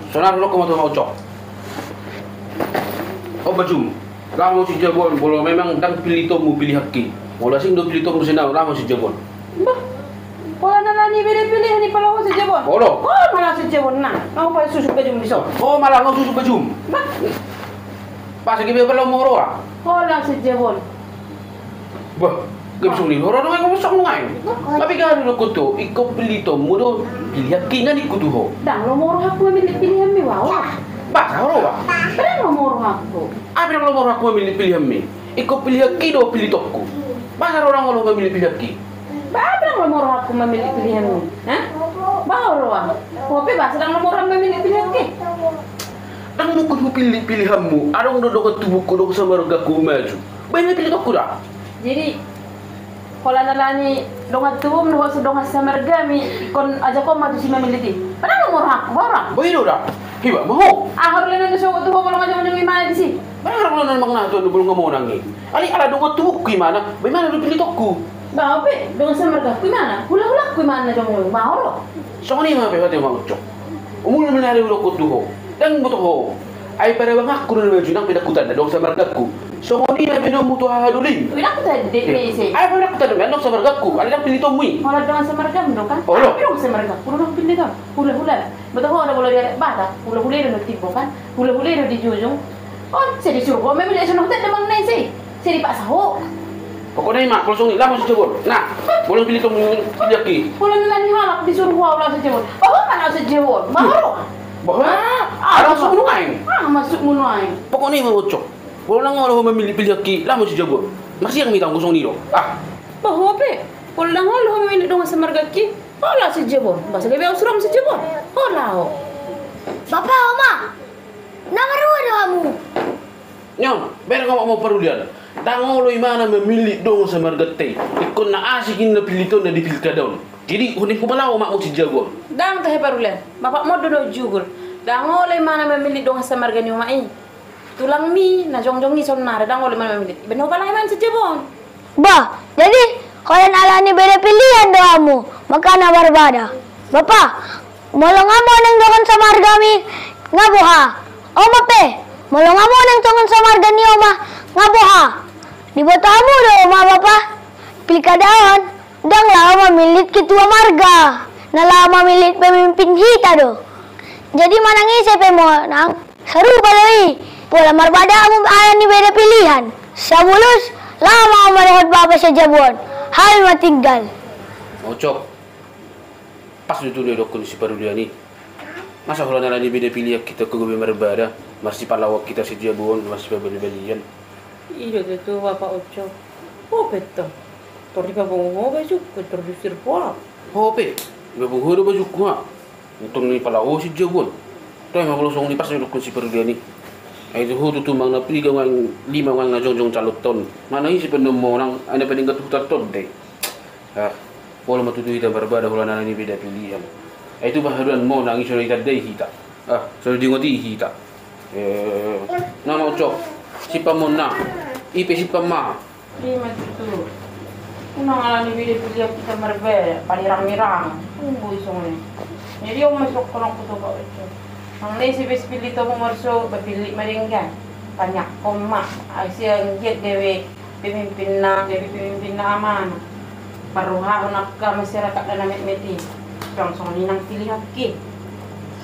Soalnya lo kau mau cok. Oh baju. Lama si jagoan, kalau memang dang pilih tomu pilih haki. Mula sing do pilih tomu senau lama si jagoan. Bah, kalau nalani pilih ni kalau si jagoan. Olo. Oh malah si jagoan nah. Kau pakai susu baju misal. Oh malah ngau susu baju. Bah, Pas lagi bebel lo moro ah. kalau si jagoan. Bah, gimana nih? Orang orang kamu sok ngai. Tapi kan lo kutu, ikut pilih tomu do pilih haki ngan ikut tu ho. Dang lo moro aku milih pilihan mi wow. Bah, sao ba? Berapa lo moro aku? Apa yang lo mau aku memilih pilih hami? Ikut pilih haki do pilih toko. Bahasa orang lo memilih pilih haki. Berapa lo moro aku memilih pilihan mi? Hah? Baru ah. Kopi bahasa dang lo moro memilih pilihan ki. Dang mo kudu pilih pilihanmu. Arong do do tubuh kudu sama regaku maju. Banyak pilih toko dah. Jadi kalau nalani dongat tubuh menurut sedongat samargami ikon aja kau maju si memilih ti. Padahal lo moro aku barang. Boy dah. Hiba mau. Ahar lena na suko tuho kalau macam macam gimana di sini. Mana orang nang mga nato belum ngomong nangi. Ali ala do tubuh gimana? Bagaimana do pilih toko? Bawa pe, dongat samarga gimana? Hula-hula gimana dong lo? Bawa lo. So ni mga pehati mga cok. Umul menari ulo ko tuho. Dang mo ho. Ay para bang ako na medyo nang pinakutan na dong sa margaku. So ni na bino mo to hahadulin. Wala ko tadi dek sih. Ay para ko tadi dong sa margaku. Ali lang pilih tomui. Kalau dongat samarga dong kan? Oh, lo. Pero samarga, puro nang pilih kan? Hula-hula. Betul ho, ada bola dia bata. Hula-hula itu tipu kan? Hula-hula itu di ujung. Oh, saya disuruh. Kau memang dia suruh tak demang nai sih. Saya dipaksa ho. Pokoknya mak kalau song ni lama si jebol. Nah, boleh pilih tomui pilih haki. Kalau nalani halak disuruh ho ulah sejawat. Oh, mana sejawat? Baru. Bawa. Arang semua ngai. Masuk munai. Pokoknya mau cok. Kalau nang orang memilih pilih haki, lama si jebol. Masih yang minta kosong ni lo. Ah. Bawa pe. Kalau nang lo memilih dongat samarga ki. Hola sejawat. Bahasa gawe usram sejawat. Hola ho. Bapak, Oma, nomor dua kamu. Nyong, biar kamu mau perulian. Tango lo imana memilih dong sama gete. Ikon na asikin na pilito na di pilkadaon. Jadi huning kumalaw mak mo si jago. Dang teh barulan. Bapak mau dodo jugul. Dang oleh mana memilih dong samarga ni umai. Tulang mi na jongjong ni sonar. Dang oleh mana memilih. Beno palai man sejawat. Bah, jadi kalian alani beda pilihan doamu, maka na berbeda. Bapak, molo ngamo nang dongan sama hargami ngabuha. Oma pe, molo ngamo nang dongan sama harga ni oma ngabuha. Di botamu do oma bapak. Pilkadaon, dang lama milit ketua marga. Na lama milit pemimpin kita do. Jadi manang isi pe mo nang seru baloi. Pola marbada mo alani beda pilihan. Sabulus lama mendapat bapak sejabon. Hal matinggal. Ocok. Pas itu dia dokun si Paruliani. Masa kalau nalani beda pilih kita ke gobe merbada, masih palawak kita si Jabon masih beli-belian. Iya gitu bapak Oco. Oh betul. Tori ka bongo ba juk ko terusir po. Hope, bebung huru baju kuah. Untuk ni palawo si Jabon. Toh yang kalau song ni pas dokun si Paruliani. Ay itu huru tu mang na piga wang lima wang na jongjong caloton. Mana isi penemu orang anda peningkat hutan ton deh. Ah, pola matutu kita berbeda kalau nalani beda pilihan. Itu baharuan mo nang iso ita dei hita. Ah, so dingoti hita. Nama Ocok. Si pamona. Ipe si pama. Lima itu. Unang alani bida pilih kita merbe, palirang-mirang. Tunggu isongnya. Jadi om masuk kono ko to ba Oco. Ang lesi bes pilih to mo marso bapili maringgan. Banyak koma. Asia ngiet dewe pemimpin na aman. Paruha unak ka masyarakat na namit-miti. Song ninang pilih haki.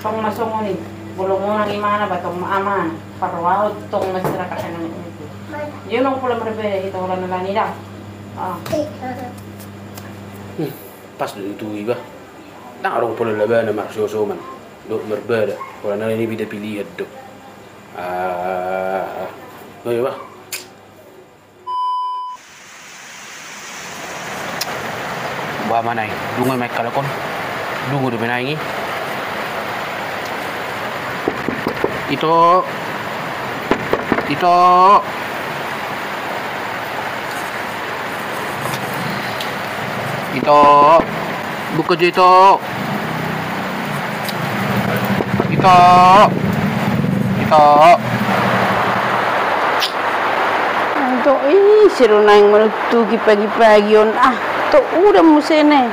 Song masong ni. Bulong mo nang imana ba tong maaman. Paruha tong masyarakat na namit-miti. Yun ang pula berbeda kita ulan na lanida. Ah. Pas itu iba. Nak orang pula lebaran maksud soman. Dok berbeda. Kalau nalani beda pilihan dok. Oh iya bah. Ba mana ini? Dungo mai kalakon. Dungo de benai Ito. Buka je ito. Aduh, seru nang menutuki pagi-pagi on. Tuh udah musene.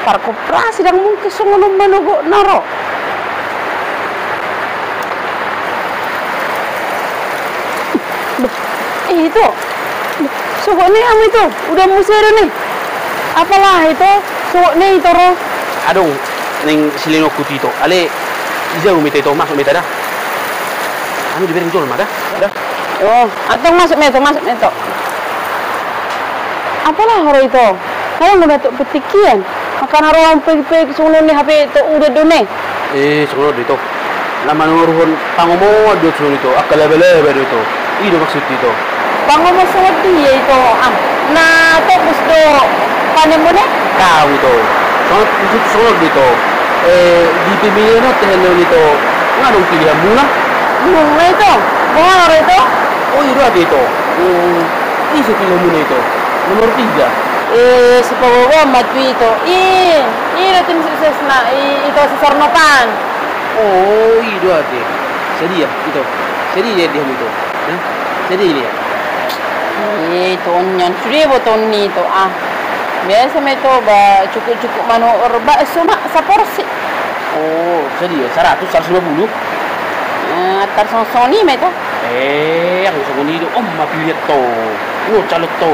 Par koperasi dan mungkin songono menogo naro. itu. Suku nih kamu itu, udah musir nih. Apalah itu, suku nih itu roh. Adong, neng silino kuti itu. Ale, jauh mita itu masuk mita dah. Anu dibiarin jual mah dah. Oh, atau masuk meto. Apalah hari itu? Kalau nggak betul petikian, makan orang pergi sungun nih HP itu udah done. Sungun itu. Lama nuruhun pangomo do sungun itu. Akal level itu. Itu maksud itu. Pangomo sungun dia itu nah topus do panemone? Kau itu. Sungun itu. Di pemilihan itu nggak ada pilihan bunga. Bunga itu, bunga itu. Oh itu ada itu. Ini sepuluh itu. Nomor 3. Si Pawawa matu itu. Ini tim sukses na itu si Sarnopan. Oh itu ada. Sedih ya itu. Sedih dia itu. Sedih dia. Tonyan, sudah boton itu biasa itu cukup manor bakso mak saporsi. Oh sedih ya 150. Atar soni itu. Yang soni itu ma pilih to. Calot to.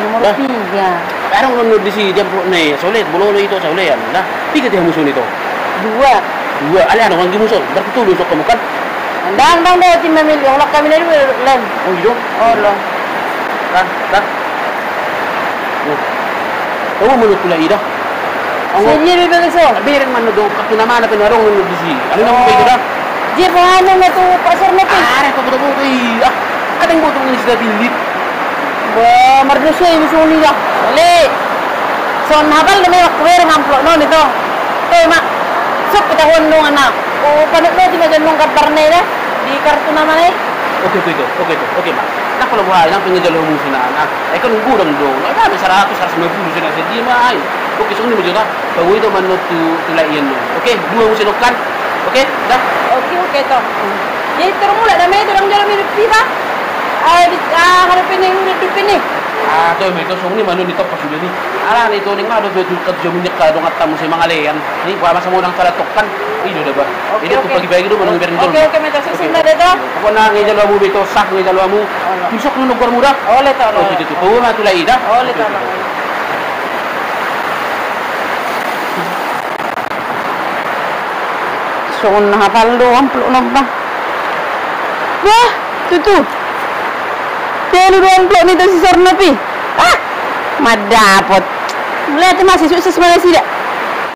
Nomor 3. Sekarang kan di sini jam nih, soalnya belum itu soalnya nah, 3 dia musuh itu. 2. Ale ada orang musuh, berarti tuh besok kamu kan? Dang deh tim memilih orang kami dari lem. Oh iya. Oh loh. Dah. Kamu menurut pula ida? Sini di besok. Biarin mana do, kapten nama ada penarong menurut di sini. Ada nama begitu dah. Dia pengen itu pasar nanti. Kau betul-betul iya. Ada yang butuh ini sudah bilit. Merdusnya ibu suni dah. Boleh. Son hafal demi waktu ngamplok non itu. Mak. Sok kita hondong anak. Oh, panik lo tiba jangan kartu dah di kartu nama nih. Oke, Mak. Nah kalau buah yang pengen jalur musuh nak, kan gudang dong. Nah, bisa 150 sudah sedih mah. Oke, sini berjuta. Bawa itu manut tu lain. Oke, 2 musuh lokan. Oke, dah. Oke toh. Jadi termula dah itu orang jalan hidup tiba. Harapin yang hidup ini. Tuh itu sungguh mana di top sudah ni. Alah itu ni mah ada betul kerja minyak kalau ngat tamu semang alean. Ni buat masa modang salah tokan. Ini udah bah. Ini tu pagi-pagi tu mana biarin dulu. Oke, meta sudah deh toh. Pokoknya ngejar kamu betul sah ngejar kamu. Besok lu nunggu mudah. Oleh toh. Oh itu. Oh matu lagi dah. Oleh toh. Soon hafal doang peluk nambah. Wah, tuh. Dia lu doang peluk ni tu si Sarnapi. Madapot. Lihat masih sukses mana sih dah.